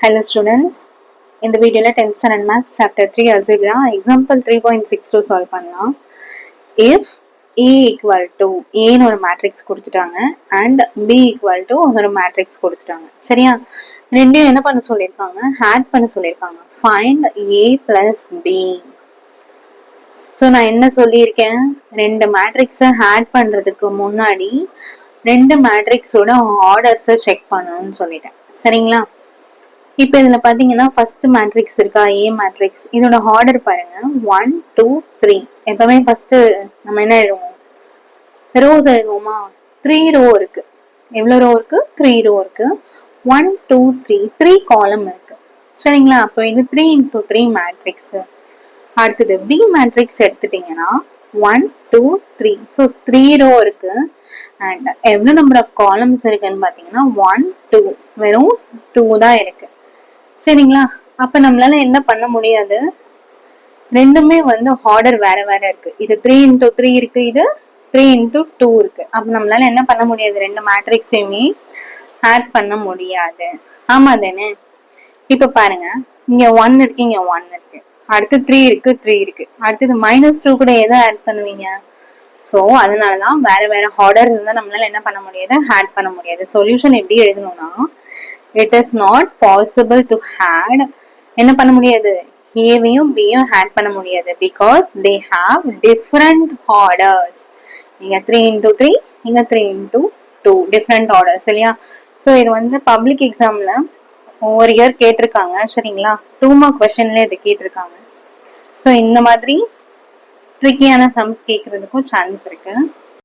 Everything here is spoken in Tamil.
Hello students, இந்த வீடியோல 10th standard maths chapter 3 algebra example 3.62 solve பண்ணலாம். If A equal to A ன்னு ஒரு மேட்ரிக்ஸ் கொடுத்துட்டாங்க and B equal to ஒரு மேட்ரிக்ஸ் கொடுத்துட்டாங்க. சரியா? ரெண்டையும் என்ன பண்ண சொல்லியிருக்காங்க? ஆட் பண்ண சொல்லியிருக்காங்க. Find A plus B. So நான் என்ன சொல்லியிருக்கேன்? ரெண்டு மேட்ரிக்ஸை ஆட் பண்றதுக்கு முன்னாடி ரெண்டு மேட்ரிக்ஸோட ஆர்டர்ஸை செக் பண்ணணும்னு சொல்லிட்டேன். சரிங்களா? இப்ப இதுல பாத்தீங்கன்னா ஃபர்ஸ்ட் மேட்ரிக்ஸ் இருக்கா, ஏ மேட்ரிக்ஸ், இதோட ஆர்டர் பாருங்க 1 2 3. எப்பவுமே ஃபர்ஸ்ட் நம்ம என்ன எழுதுவோம், ரோஸ் எழுதுவோமா? 3 ரோ இருக்கு. எவ்வளவு ரோ இருக்கு? 3 ரோ இருக்கு. 1 2 3 3 காலம் இருக்கு. சரிங்களா? அப்போ இது 3 into 3 மேட்ரிக்ஸ். அடுத்தது பி மேட்ரிக்ஸ் எடுத்துட்டீங்கன்னா 1 2 3. ஸோ 3 ரோ இருக்கு அண்ட் எவ்வளவு நம்பர் ஆஃப் காலம்ஸ் இருக்குன்னு பாத்தீங்கன்னா 1 2, வெறும் 2 தான் இருக்கு. சரிங்களா? அப்ப நம்மளால என்ன பண்ண முடியாது, ரெண்டுமே ஆர்டர் வேற வேற இருக்கு. இது 3 into 3 இருக்கு, இது 3 into 2 இருக்கு. அப்ப நம்மளால என்ன பண்ண முடியாது, ரெண்டு மேட்ரிக்ஸையுமே ஆட் பண்ண முடியாது. ஆமா தானே? இப்ப பாருங்க, இங்க 1 இருக்கு, இங்க 1 இருக்கு, அடுத்து 3 இருக்கு, 3 இருக்கு, அடுத்தது -2 கூட எதை ஆட் பண்ணுவீங்க? சோ அதனாலதான் வேற வேற ஆர்டர்ஸ் இருந்தா நம்மளால என்ன பண்ண முடியாது, ஆட் பண்ண முடியாது. சொல்யூஷன் எப்படி எழுதணும்னா, it is not possible to add, என்ன பண்ண முடியாது, ஏவையும் பியும் ஆட் பண்ண முடியாது because they have different orders. இங்க 3 into 3, இங்க 3 into 2, different orders இல்லையா? சோ இது பப்ளிக் எக்ஸாம்ல ஒவ்வொரு இயர் கேட்டிருக்காங்க. சரிங்களா? 2 மார்க் கொஸ்டின்ல இது கேட்டிருக்காங்க. சோ இந்த மாதிரி ட்ரிக்கியான சம்ஸ் கேட்கறதுக்கும் சான்ஸ் இருக்கு.